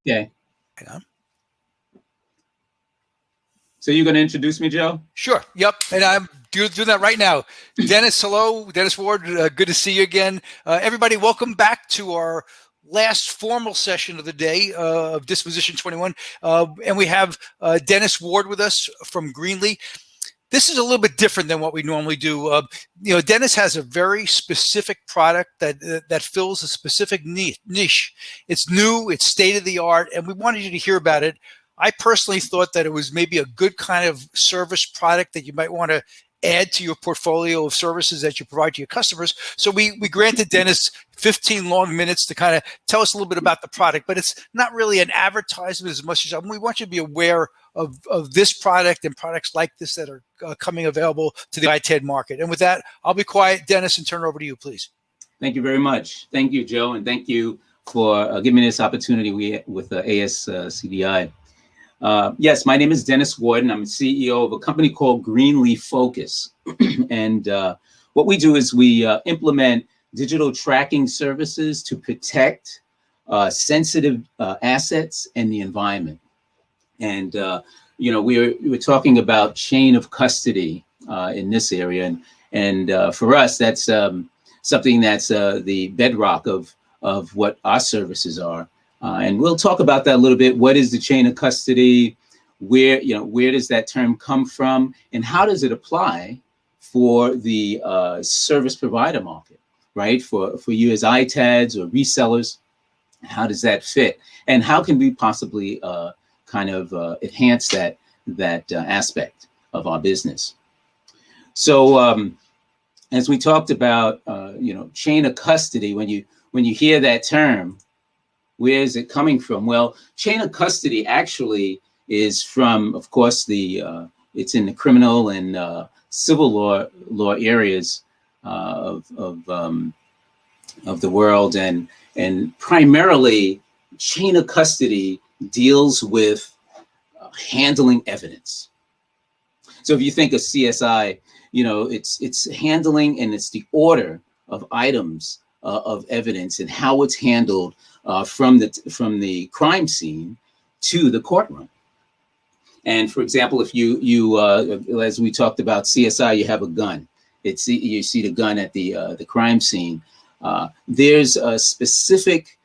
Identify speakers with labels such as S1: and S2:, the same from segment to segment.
S1: Okay.
S2: Hang on.
S1: So you're going to introduce me, Joe?
S2: Sure. Yep. And I'm doing that right now. Dennis, hello. Dennis Ward, good to see you again. Everybody, welcome back to our last formal session of the day of Disposition 21. And we have Dennis Ward with us from Greenlee. This is a little bit different than what we normally do. Dennis has a very specific product that fills a specific niche. It's new, it's state of the art, and we wanted you to hear about it. I personally thought that it was maybe a good kind of service product that you might want to add to your portfolio of services that you provide to your customers. So we granted Dennis 15 long minutes to kind of tell us a little bit about the product, but it's not really an advertisement as much as we want you to be aware of this product and products like this that are coming available to the ITAD market. And with that, I'll be quiet, Dennis, and turn it over to you, please.
S1: Thank you very much. Thank you, Joe, and thank you for giving me this opportunity with ASCDI. Yes, my name is Dennis Ward, and I'm the CEO of a company called Greenlee Focus. And what we do is we implement digital tracking services to protect sensitive assets and the environment. And we're talking about chain of custody in this area, and for us, that's something that's the bedrock of what our services are. And we'll talk about that a little bit. What is the chain of custody? Where does that term come from? And how does it apply for the service provider market, right? For you as ITADs or resellers, how does that fit? And how can we possibly kind of enhance that aspect of our business? So as we talked about, chain of custody, when you hear that term, where is it coming from? Well, chain of custody actually is from, of course, it's in the criminal and civil law areas of the world, and primarily chain of custody deals with handling evidence. So if you think of CSI, it's handling and it's the order of items of evidence and how it's handled from the crime scene to the courtroom. And for example, if you as we talked about CSI, you have a gun. You see the gun at the crime scene. There's a specific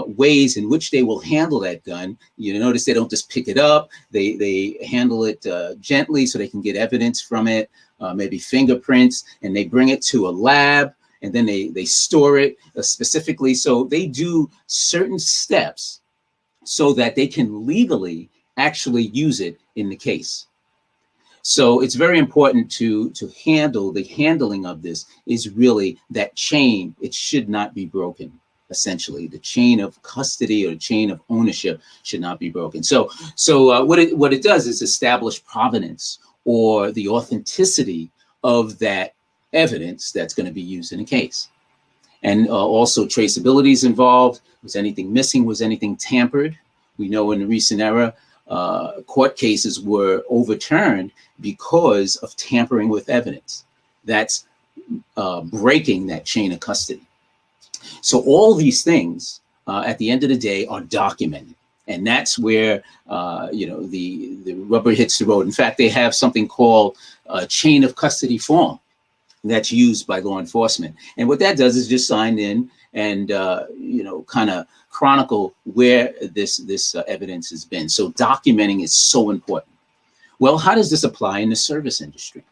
S1: ways in which they will handle that gun. You notice they don't just pick it up. They handle it gently so they can get evidence from it, maybe fingerprints, and they bring it to a lab. And then they store it specifically. So they do certain steps so that they can legally actually use it in the case. So it's very important to handle the handling of this is really that chain. It should not be broken. Essentially, the chain of custody or the chain of ownership should not be broken. So what it does is establish provenance or the authenticity of that evidence that's going to be used in a case. And also traceability is involved. Was anything missing? Was anything tampered? We know in the recent era, court cases were overturned because of tampering with evidence. That's breaking that chain of custody. So all these things at the end of the day are documented. And that's where, the rubber hits the road. In fact, they have something called a chain of custody form that's used by law enforcement. And what that does is just sign in and, kind of chronicle where this evidence has been. So documenting is so important. Well, how does this apply in the service industry?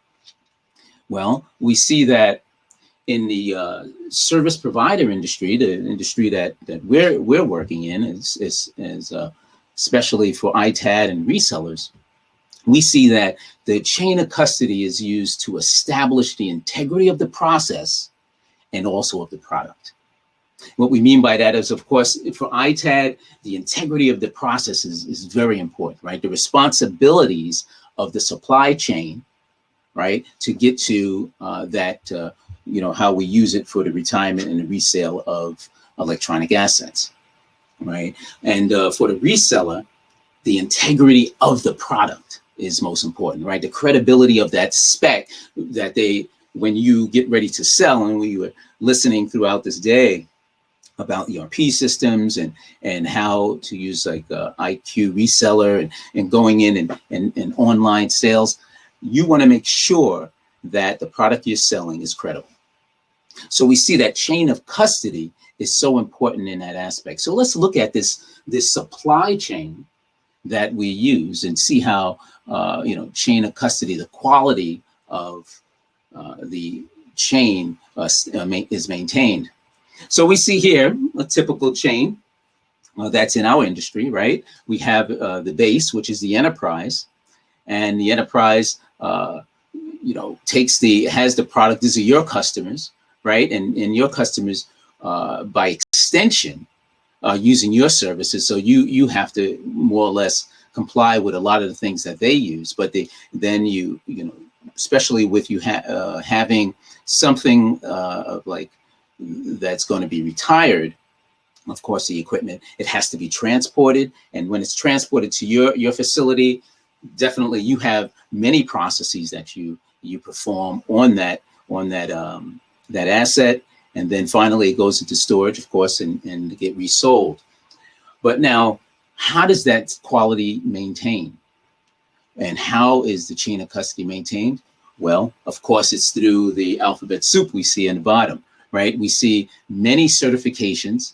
S1: Well, we see that in the service provider industry, the industry that we're working in is especially for ITAD and resellers, we see that the chain of custody is used to establish the integrity of the process and also of the product. What we mean by that is, of course, for ITAD, the integrity of the process is very important, right? The responsibilities of the supply chain, right, to get to how we use it for the retirement and the resale of electronic assets, right? And for the reseller, the integrity of the product is most important, right? The credibility of that spec that when you get ready to sell, and we were listening throughout this day about ERP systems and how to use like IQ reseller and going in and online sales. You want to make sure that the product you're selling is credible. So we see that chain of custody is so important in that aspect. So let's look at this supply chain that we use and see how chain of custody, the quality of the chain is maintained. So we see here a typical chain that's in our industry, right? We have the base, which is the enterprise, and the enterprise, has the product. These are your customers, right? And your customers, by extension, are using your services. So you have to more or less comply with a lot of the things that they use. But then especially with you having something like that's going to be retired, of course, the equipment, it has to be transported. And when it's transported to your facility, definitely you have many processes that you perform on that asset. And then finally it goes into storage, of course, and get resold. But now, how does that quality maintain? And how is the chain of custody maintained? Well, of course, it's through the alphabet soup we see in the bottom, right? We see many certifications,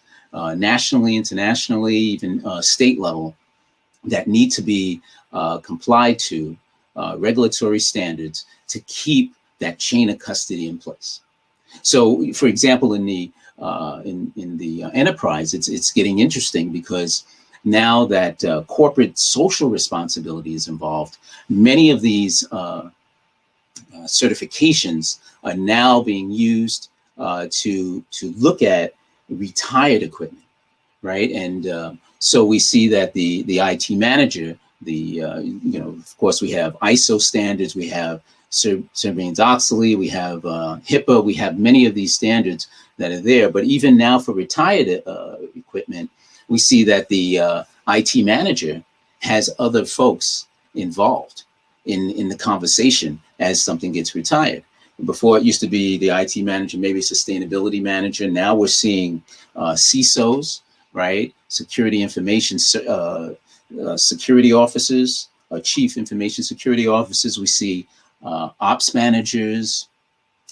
S1: nationally, internationally, even state level, that need to be complied to, regulatory standards to keep that chain of custody in place. So, for example, in the enterprise, it's getting interesting because now that corporate social responsibility is involved, many of these certifications are now being used to look at retired equipment, right? And so we see that the IT manager, of course, we have ISO standards, we have Sarbanes-Oxley, we have HIPAA, we have many of these standards that are there. But even now for retired equipment, we see that the IT manager has other folks involved in the conversation as something gets retired. Before it used to be the IT manager, maybe sustainability manager. Now we're seeing CISOs, right? Security information security officers, chief information security officers. We see ops managers,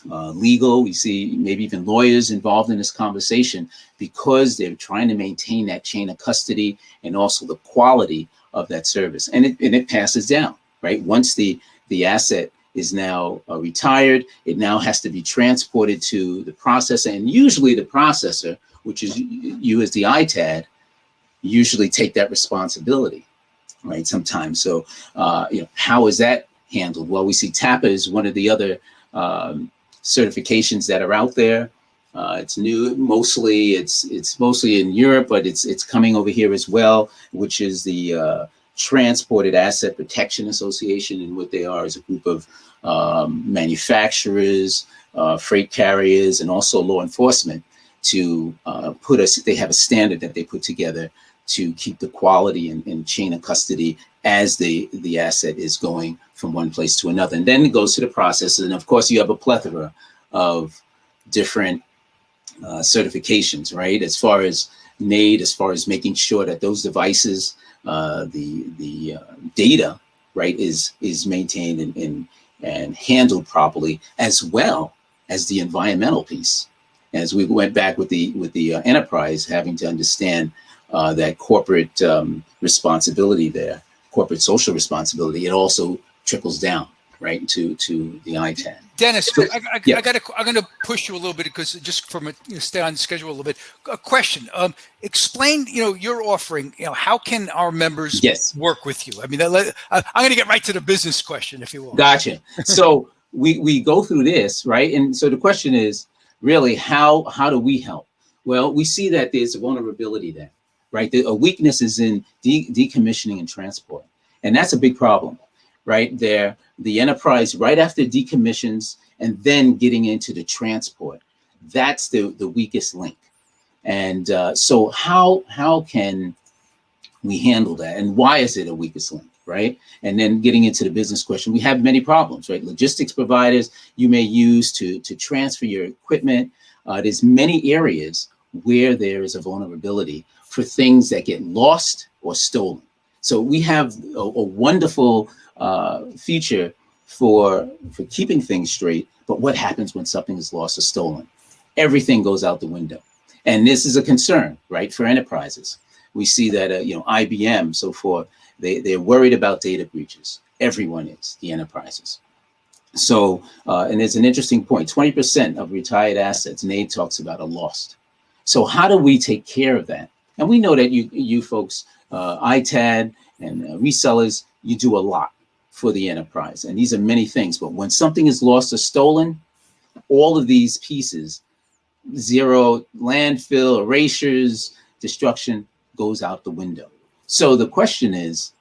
S1: legal. We see maybe even lawyers involved in this conversation because they're trying to maintain that chain of custody and also the quality of that service. And it passes down, right? Once the asset is now retired, it now has to be transported to the processor, and usually the processor, which is you as the ITAD, usually take that responsibility, right? Sometimes. So, how is that handled? Well, we see TAPA is one of the other certifications that are out there. It's new, mostly it's mostly in Europe, but it's coming over here as well, which is the Transported Asset Protection Association, and what they are is a group of manufacturers, freight carriers, and also law enforcement to they have a standard that they put together to keep the quality and chain of custody as the asset is going from one place to another. And then it goes to the processor. And of course, you have a plethora of different certifications, right? As far as NAID, as far as making sure that those devices, the data, right, is maintained and handled properly, as well as the environmental piece. As we went back with the enterprise, having to understand that corporate responsibility there, corporate social responsibility, it also trickles down, right, to the ITAD.
S2: Dennis,
S1: So,
S2: I'm going to push you a little bit because just from stay on the schedule a little bit. A question: explain, your offering. How can our members work with you? I mean, I'm going to get right to the business question, if you will. Gotcha.
S1: So we go through this, right, and so the question is really how do we help? Well, we see that there's a vulnerability there, right? A weakness is in decommissioning and transport, and that's a big problem, right there. The enterprise, right after decommissions and then getting into the transport, that's the weakest link. And so how can we handle that? And why is it a weakest link, right? And then getting into the business question, we have many problems, right? Logistics providers you may use to transfer your equipment. There's many areas where there is a vulnerability for things that get lost or stolen. So we have a wonderful feature for keeping things straight, but what happens when something is lost or stolen? Everything goes out the window. And this is a concern, right, for enterprises. We see that, IBM, so forth, they're worried about data breaches. Everyone is, the enterprises. So, and there's an interesting point, 20% of retired assets, NAID talks about, are lost. So how do we take care of that? And we know that you folks, ITAD and resellers, you do a lot for the enterprise. And these are many things, but when something is lost or stolen, all of these pieces, zero, landfill, erasures, destruction, goes out the window. So the question is,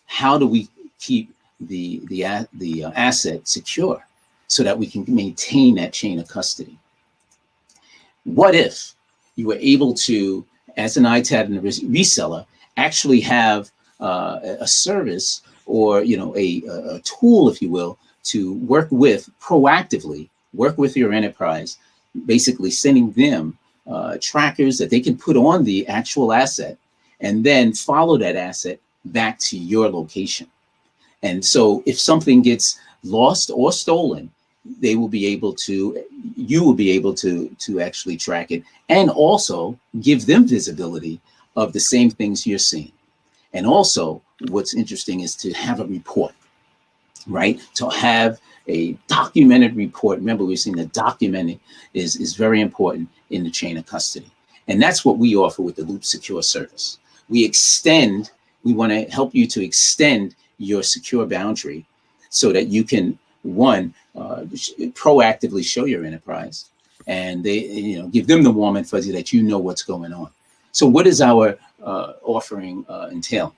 S1: how do we keep the asset secure so that we can maintain that chain of custody? What if you were able to, as an ITAD and a reseller, actually have a service or a tool, if you will, to work with proactively, work with your enterprise, basically sending them trackers that they can put on the actual asset and then follow that asset back to your location. And so if something gets lost or stolen, you will be able to actually track it and also give them visibility of the same things you're seeing. And also what's interesting is to have a report, right? To have a documented report. Remember, we've seen that documenting is very important in the chain of custody. And that's what we offer with the Loop Secure service. We want to help you to extend your secure boundary so that you can, one, proactively show your enterprise and they, give them the warm and fuzzy that you know what's going on. So what does our offering entail?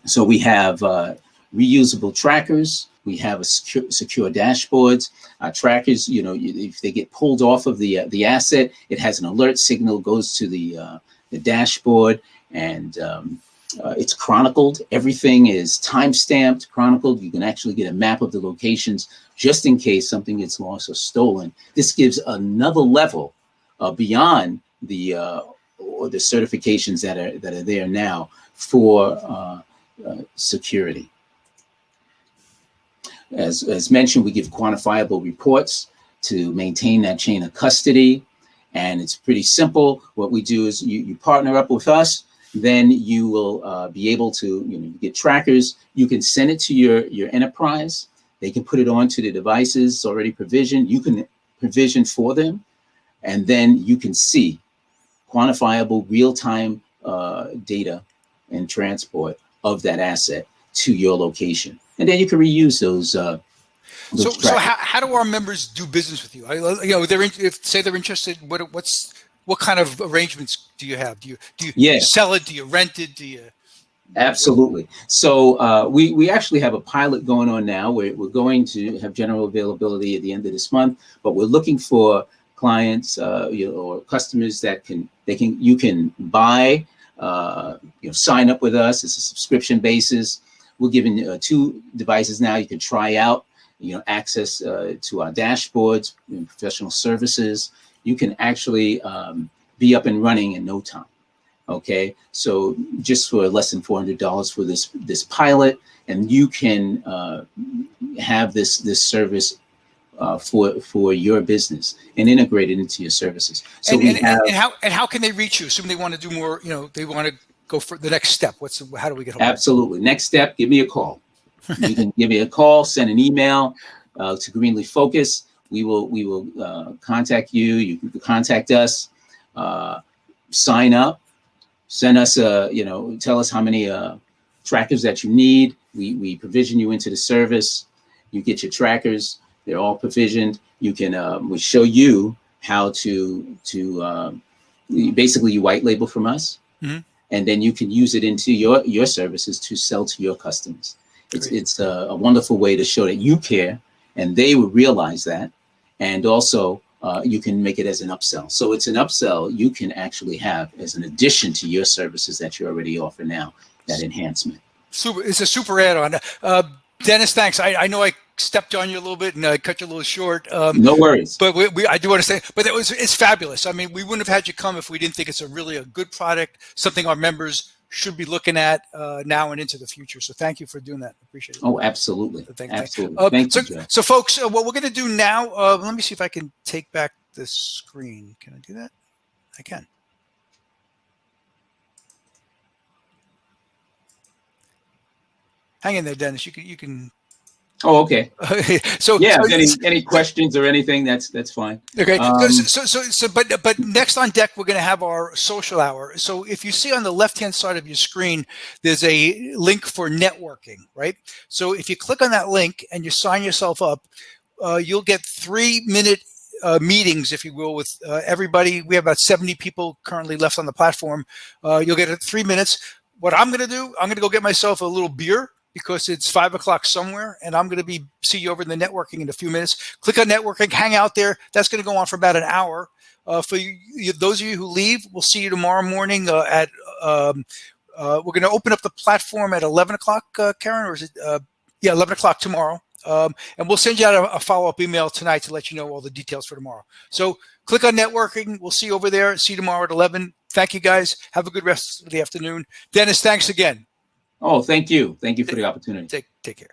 S1: So we have reusable trackers. We have a secure dashboards. Trackers, if they get pulled off of the asset, it has an alert signal, goes to the dashboard, and it's chronicled. Everything is time-stamped, chronicled. You can actually get a map of the locations just in case something gets lost or stolen. This gives another level beyond the certifications that are there now for security. As mentioned, we give quantifiable reports to maintain that chain of custody. And it's pretty simple. What we do is you partner up with us, then you will be able to, you get trackers. You can send it to your enterprise. They can put it onto the devices. It's already provisioned. You can provision for them. And then you can see quantifiable real-time data and transport of that asset to your location. And then you can reuse those.
S2: So how do our members do business with you? Say they're interested. What kind of arrangements do you have? Do you sell it? Do you rent it? Do you?
S1: Absolutely. So we actually have a pilot going on now. We're going to have general availability at the end of this month, but we're looking for clients or customers that you can buy, sign up with us. It's a subscription basis. We're giving 2 devices now. You can try out, access to our dashboards and professional services. You can actually be up and running in no time. Okay, so just for less than $400 for this pilot, and you can have this service for your business and integrate it into your services. So
S2: how can they reach you? Assume they want to do more. They want to go for the next step. How do we get hold of it?
S1: Absolutely. Next step, give me a call. You can give me a call, send an email to Greenleaf Focus. We will contact you. You can contact us, sign up, send us tell us how many trackers that you need. We provision you into the service. You get your trackers. They're all provisioned. You can we show you how to basically you white label from us. Mm-hmm. And then you can use it into your services to sell to your customers. It's a wonderful way to show that you care, and they will realize that. And also, you can make it as an upsell. So it's an upsell you can actually have as an addition to your services that you already offer now, that enhancement.
S2: Super. It's a super add-on. Dennis, thanks. I know I stepped on you a little bit and cut you a little short.
S1: No worries.
S2: But I do understand. But it's fabulous. I mean, we wouldn't have had you come if we didn't think it's really a good product, something our members should be looking at now and into the future. So thank you for doing that. Appreciate it.
S1: Oh, absolutely. Absolutely. Thank you, Joe.
S2: So folks, what we're going to do now, let me see if I can take back the screen. Can I do that? I can. Hang in there, Dennis. You can.
S1: Oh, okay.
S2: So
S1: yeah, any questions or anything, that's fine.
S2: Okay. But next on deck, we're going to have our social hour. So if you see on the left-hand side of your screen, there's a link for networking, right? So if you click on that link and you sign yourself up, you'll get 3-minute meetings, if you will, with everybody. We have about 70 people currently left on the platform. You'll get 3 minutes. What I'm going to do, I'm going to go get myself a little beer, because it's 5 o'clock somewhere, and I'm going to see you over in the networking in a few minutes. Click on networking, hang out there. That's going to go on for about an hour. For those of you who leave, we'll see you tomorrow morning at. We're going to open up the platform at 11 o'clock, Karen, or is it? Yeah, 11 o'clock tomorrow. And we'll send you out a follow-up email tonight to let you know all the details for tomorrow. So click on networking. We'll see you over there. See you tomorrow at 11. Thank you, guys. Have a good rest of the afternoon. Dennis, thanks again.
S1: Oh, thank you. Thank you for the opportunity.
S2: Take care.